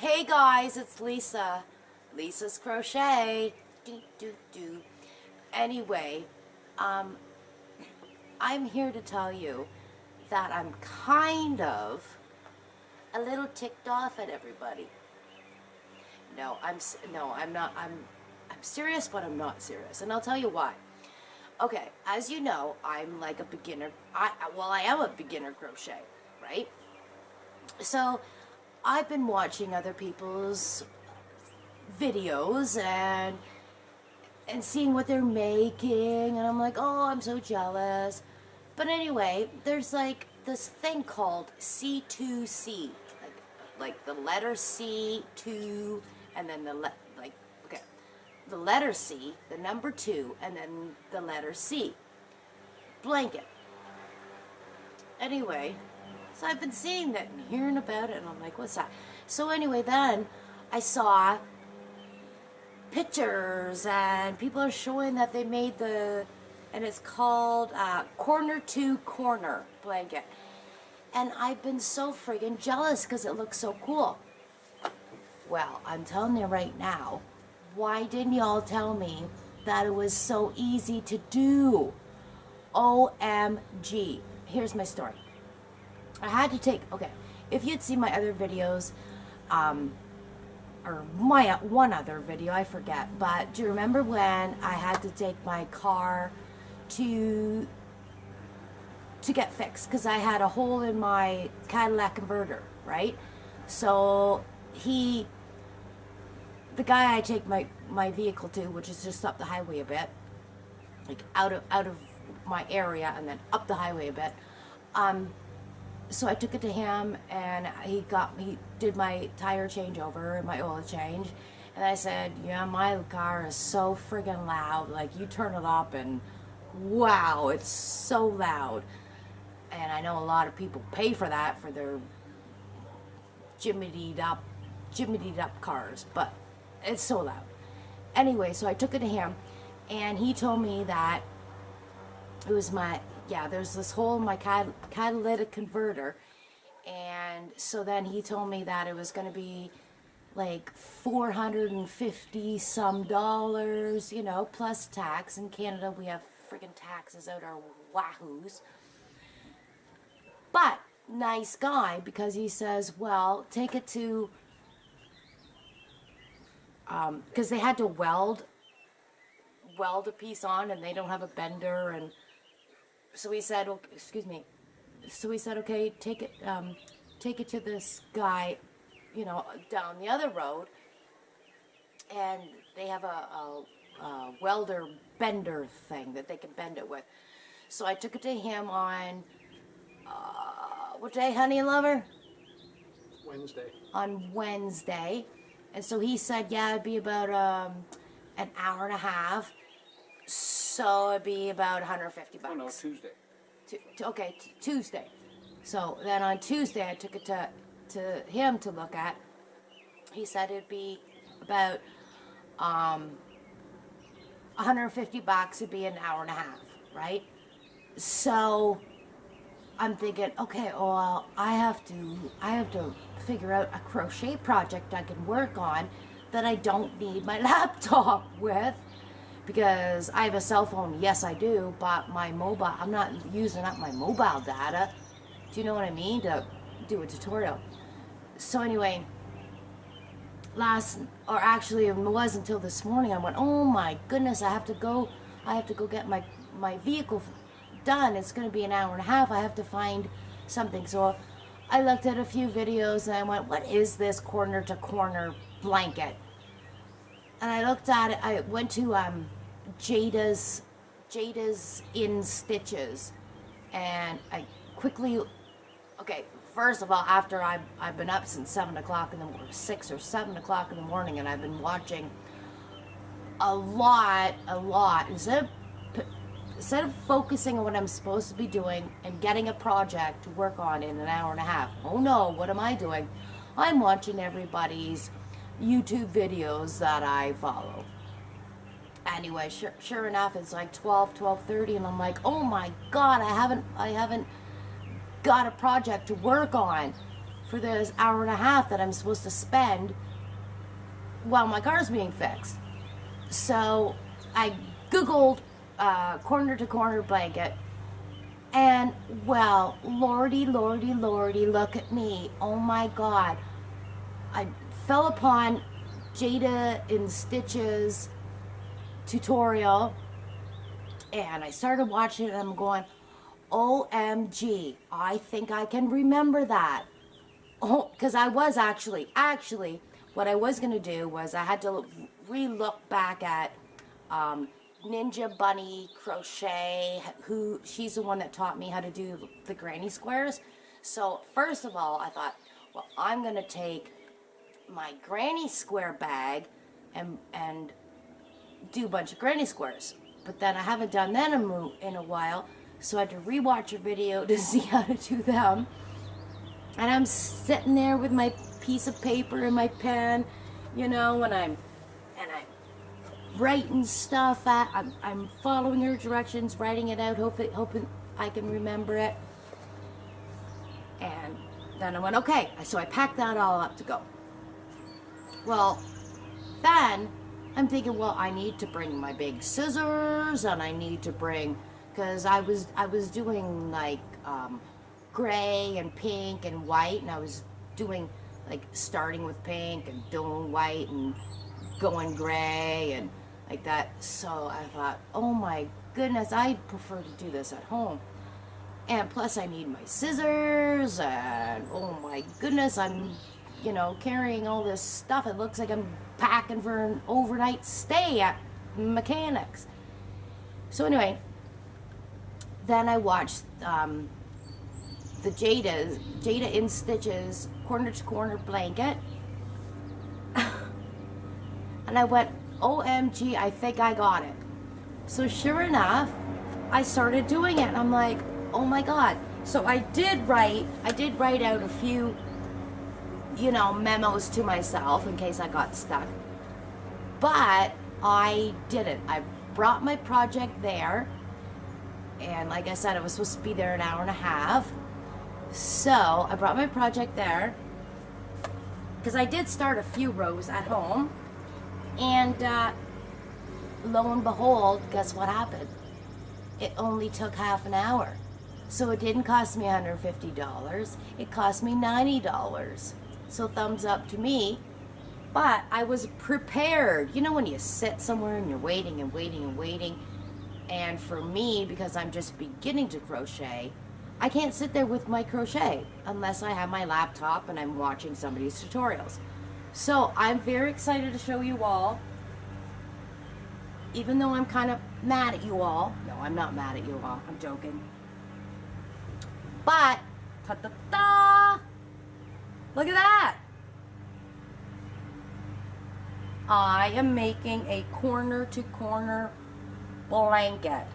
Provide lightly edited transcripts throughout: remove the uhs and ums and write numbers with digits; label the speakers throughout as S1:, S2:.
S1: Hey guys, it's Lisa. Lisa's Crochet. Do. Anyway, I'm here to tell you that I'm kind of a little ticked off at everybody. I'm not. I'm serious, but I'm not serious, and I'll tell you why. Okay, as you know, I'm like a beginner. I am a beginner crochet, right? So I've been watching other people's videos and seeing what they're making, and I'm like, oh, I'm so jealous. But anyway, there's like this thing called C2C, like the letter C, 2, and then the letter C, the number 2, and then the letter C. Blanket. Anyway, so I've been seeing that and hearing about it, and I'm like, what's that? So anyway, then I saw pictures, and people are showing that they made and it's called corner to corner blanket. And I've been so friggin' jealous because it looks so cool. Well, I'm telling you right now, why didn't y'all tell me that it was so easy to do? OMG. Here's my story. I had to take, okay, if you'd seen my other videos, or my one other video, I forget, but do you remember when I had to take my car to get fixed because I had a hole in my Cadillac converter, right? So the guy I take my vehicle to, which is just up the highway a bit, like out of my area and then up the highway a bit, so I took it to him, and he did my tire changeover and my oil change, and I said, yeah, my car is so friggin' loud, like you turn it up and wow, it's so loud. And I know a lot of people pay for that for their jimmied up cars, but it's so loud. Anyway, so I took it to him, and he told me that it was there's this hole in my catalytic converter, and so then he told me that it was going to be like $450 some, plus tax. In Canada, we have friggin' taxes out our wahoos. But nice guy, because he says, well, take it to, because they had to weld a piece on, and they don't have a bender, and so he said, okay, excuse me. So he said, okay, take it to this guy, down the other road, and they have a welder bender thing that they can bend it with. So I took it to him on, what day, honey and lover?
S2: Wednesday.
S1: On Wednesday. And so he said, yeah, it'd be about an hour and a half. So it'd be about $150.
S2: Oh no, Tuesday.
S1: Tuesday. So then on Tuesday I took it to him to look at. He said it'd be about $150. It'd be an hour and a half, right? So I'm thinking, okay, well, I have to figure out a crochet project I can work on that I don't need my laptop with. Because I have a cell phone, yes I do, but my mobile, I'm not using up my mobile data, do you know what I mean, to do a tutorial. So anyway, it was until this morning, I went, oh my goodness, I have to go get my vehicle done. It's going to be an hour and a half. I have to find something. So I looked at a few videos, and I went, what is this corner to corner blanket? And I looked at it. I went to Jada's in Stitches, and I quickly, okay, first of all, after I've been up since 7 o'clock in the morning, 6 or 7 o'clock in the morning, and I've been watching a lot, instead of focusing on what I'm supposed to be doing and getting a project to work on in an hour and a half. Oh no, what am I doing? I'm watching everybody's YouTube videos that I follow. Anyway, sure enough, it's like 12:30, and I'm like, oh my god, I haven't got a project to work on. for this hour and a half that I'm supposed to spend while my car's being fixed. So I Googled corner to corner blanket, and well, lordy, lordy, lordy, look at me. Oh my God. I fell upon Jada in Stitches tutorial, and I started watching it, and I'm going, OMG, I think I can remember that. Oh, because I was actually, what I was going to do was I had to re-look back at Ninja Bunny Crochet, who she's the one that taught me how to do the granny squares. So first of all, I thought, well, I'm going to take my granny square bag and do a bunch of granny squares. But then I haven't done that in a while, so I had to rewatch a video to see how to do them. And I'm sitting there with my piece of paper and my pen, you know, and I'm writing stuff. I'm following her directions, writing it out, hoping I can remember it. And then I went, okay. So I packed that all up to go. Well, then I'm thinking, well, I need to bring my big scissors, and I need to bring, because I was doing like gray and pink and white, and I was doing like starting with pink and doing white and going gray and like that. So I thought, oh my goodness, I'd prefer to do this at home. And plus I need my scissors, and oh my goodness, I'm, you know, carrying all this stuff. It looks like I'm packing for an overnight stay at Mechanics. So anyway, then I watched the Jada in Stitches corner to corner blanket. And I went, OMG, I think I got it. So sure enough, I started doing it, and I'm like, oh my God. So I did write out a few, you know, memos to myself in case I got stuck. But I didn't. I brought my project there, and like I said, I was supposed to be there an hour and a half. So I brought my project there, because I did start a few rows at home, and lo and behold, guess what happened? It only took half an hour. So it didn't cost me $150, it cost me $90. So thumbs up to me. But I was prepared. You know when you sit somewhere and you're waiting and waiting and waiting, and for me, because I'm just beginning to crochet, I can't sit there with my crochet unless I have my laptop and I'm watching somebody's tutorials. So I'm very excited to show you all, even though I'm kind of mad at you all. No, I'm not mad at you all, I'm joking. But, ta-da-da! Look at that! I am making a corner-to-corner blanket.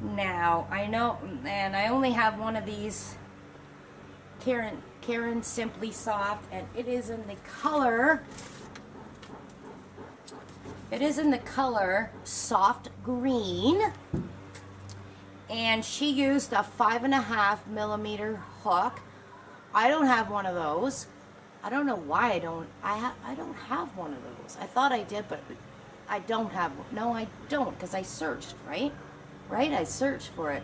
S1: Now, I know, and I only have one of these Karen Simply Soft, and it is in the color, soft green. And she used a 5.5 millimeter hook. I don't have one of those. I don't know why I don't have one of those. I thought I did, but I don't have one. No, I don't, because I searched, right? I searched for it.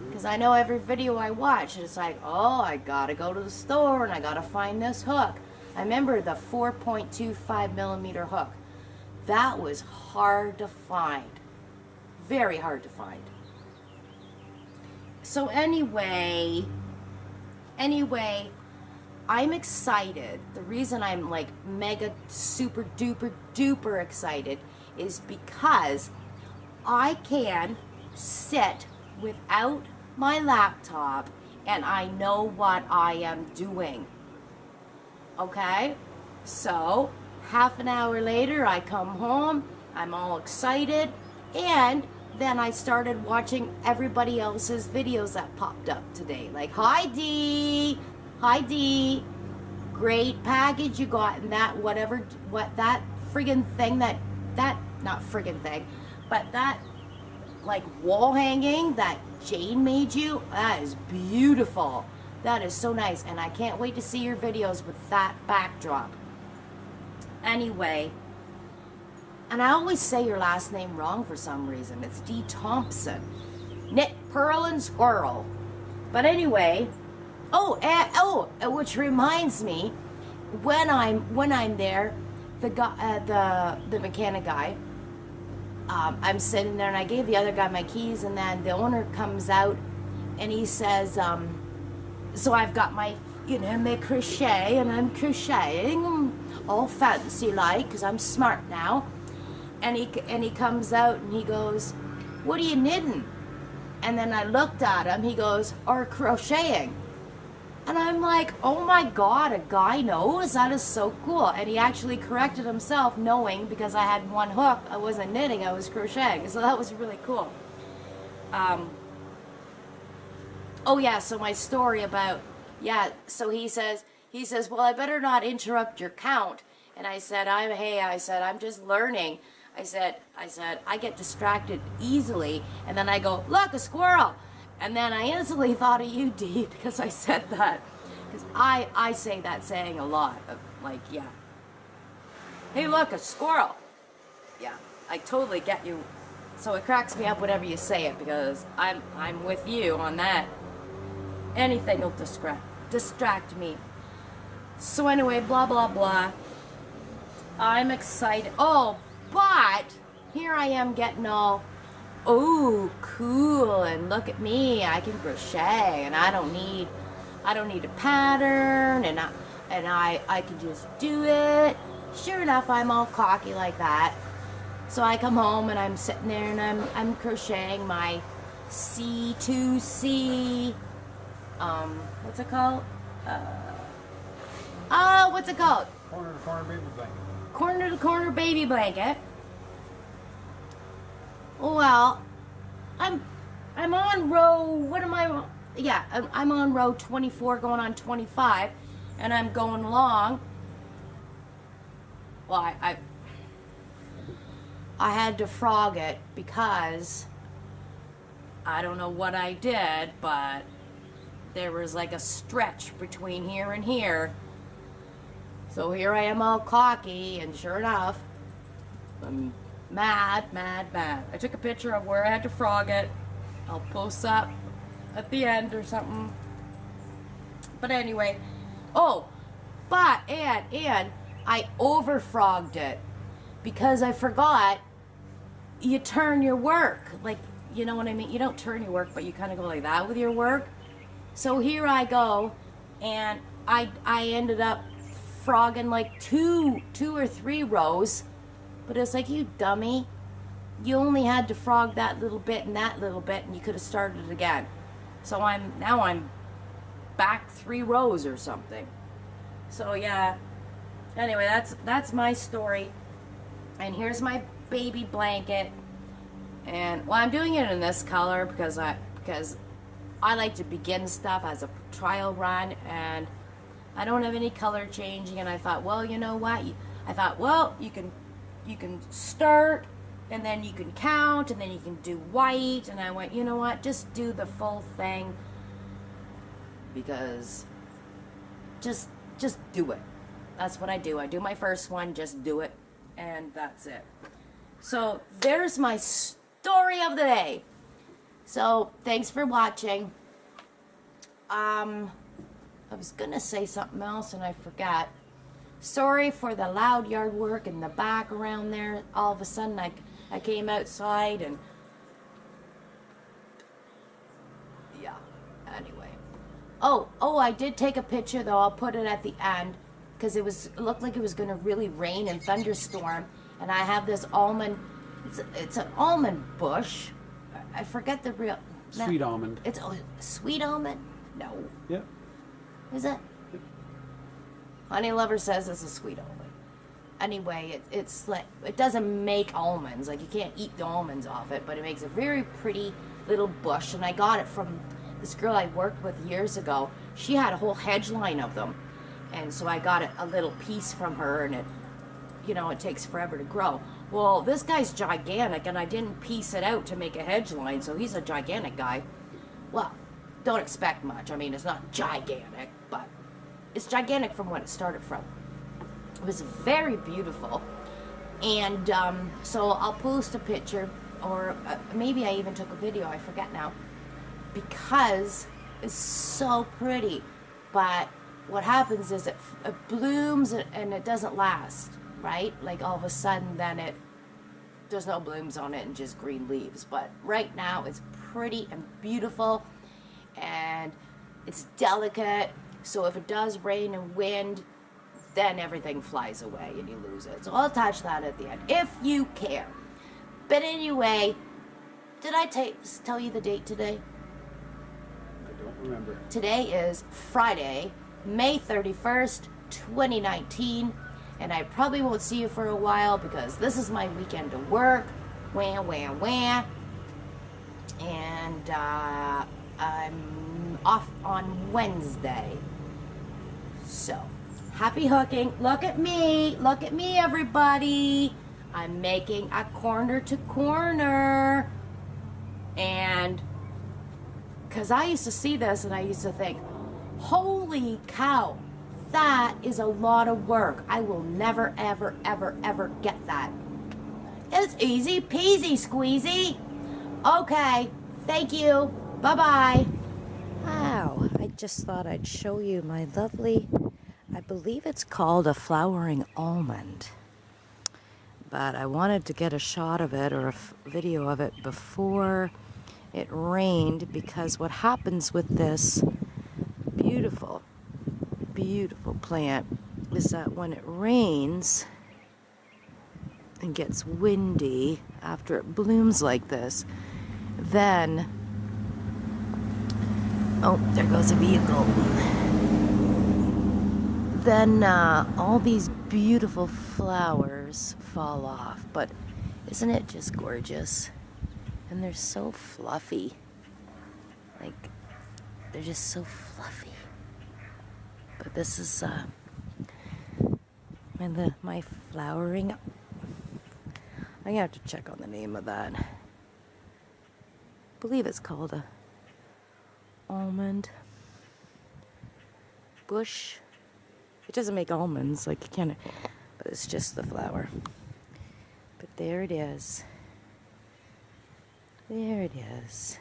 S1: Because I know every video I watch, it's like, oh, I gotta go to the store and I gotta find this hook. I remember the 4.25 millimeter hook. That was hard to find. Very hard to find. So anyway, I'm excited. The reason I'm like mega super duper duper excited is because I can sit without my laptop and I know what I am doing. Okay? So, half an hour later I come home, I'm all excited, and then I started watching everybody else's videos that popped up today. Like, hi Dee, great package you got, and that that friggin' thing not friggin' thing, but that like wall hanging that Jane made you, that is beautiful. That is so nice, and I can't wait to see your videos with that backdrop. Anyway, and I always say your last name wrong for some reason. It's D. Thompson. Knit, Pearl, and Squirrel. But anyway, which reminds me, when I'm there, the guy, the mechanic guy, I'm sitting there and I gave the other guy my keys, and then the owner comes out and he says, so I've got my, my crochet, and I'm crocheting all fancy like, because I'm smart now. And he comes out and he goes, "What are you knitting?" And then I looked at him, he goes, "Or crocheting." And I'm like, oh my God, a guy knows? That is so cool. And he actually corrected himself, knowing, because I had one hook, I wasn't knitting, I was crocheting. So that was really cool. Oh yeah, so my story about, so he says, well, I better not interrupt your count. And I said, I'm just learning. I said, I get distracted easily. And then I go, look, a squirrel. And then I instantly thought of you, Dee, because I said that. Because I say that saying a lot. Like, yeah. Hey, look, a squirrel. Yeah, I totally get you. So it cracks me up whenever you say it, because I'm with you on that. Anything will distract me. So anyway, blah, blah, blah. I'm excited. Oh, but here I am getting all, oh, cool, and look at me, I can crochet, and I don't need a pattern, and I can just do it. Sure enough, I'm all cocky like that. So I come home and I'm sitting there and I'm crocheting my C2C, what's it called? What's it called?
S2: Corner to corner baby blanket.
S1: Corner to corner baby blanket. Well, I'm on row, what am I? Yeah, I'm on row 24 going on 25, and I'm going along. Well, I had to frog it because I don't know what I did, but there was like a stretch between here and here. So here I am all cocky, and sure enough, I'm mad. I took a picture of where I had to frog it. I'll post up at the end or something. But anyway, and I over frogged it because I forgot you turn your work. Like, you know what I mean? You don't turn your work, but you kind of go like that with your work. So here I go, and I ended up frogging like two or three rows, but it's like, you dummy, you only had to frog that little bit and that little bit, and you could have started again. So I'm back 3 rows or something. So yeah, anyway, that's my story. And here's my baby blanket, and well, I'm doing it in this color because I like to begin stuff as a trial run, and I don't have any color changing. And I thought, well, you know what? You can start, and then you can count, and then you can do white. And I went, you know what? Just do the full thing, because just do it. That's what I do. I do my first one, just do it, and that's it. So there's my story of the day. So thanks for watching. I was gonna say something else and I forgot. Sorry for the loud yard work in the back around there. All of a sudden I came outside, and yeah, anyway. Oh, I did take a picture though. I'll put it at the end, because it looked like it was gonna really rain and thunderstorm, and I have this almond, it's an almond bush. I forget the real
S2: Sweet almond.
S1: It's sweet almond? No.
S2: Yep.
S1: Is it?
S2: Yep.
S1: Honey Lover says it's a sweet almond. Anyway, it's like, it doesn't make almonds. Like, you can't eat the almonds off it, but it makes a very pretty little bush. And I got it from this girl I worked with years ago. She had a whole hedge line of them. And so I got a little piece from her, and it takes forever to grow. Well, this guy's gigantic, and I didn't piece it out to make a hedge line, so he's a gigantic guy. Well, don't expect much. I mean, it's not gigantic, but it's gigantic from what it started from. It was very beautiful. And so I'll post a picture, or maybe I even took a video, I forget now, because it's so pretty. But what happens is it blooms and it doesn't last, right? Like all of a sudden then there's no blooms on it and just green leaves. But right now it's pretty and beautiful, and it's delicate. So if it does rain and wind, then everything flies away and you lose it. So I'll attach that at the end if you care. But anyway, did I tell you the date today?
S2: I don't remember.
S1: Today is Friday, May 31st, 2019, and I probably won't see you for a while because this is my weekend to work. Wah, wah, wah. And I'm off on Wednesday. So, happy hooking. Look at me, everybody. I'm making a corner to corner. And because I used to see this and I used to think, holy cow, that is a lot of work. I will never, ever, ever, ever get that. It's easy peasy squeezy. Okay, thank you. Bye-bye. Wow, I just thought I'd show you my lovely, I believe it's called a flowering almond. But I wanted to get a shot of it or a video of it before it rained, because what happens with this beautiful, beautiful plant is that when it rains and gets windy after it blooms like this, then, oh, there goes a vehicle. Then all these beautiful flowers fall off. But isn't it just gorgeous? And they're so fluffy. Like, they're just so fluffy. But this is my flowering. I'm gonna have to check on the name of that. I believe it's called a almond bush. It doesn't make almonds, like you can't, but it's just the flower. But there it is. There it is.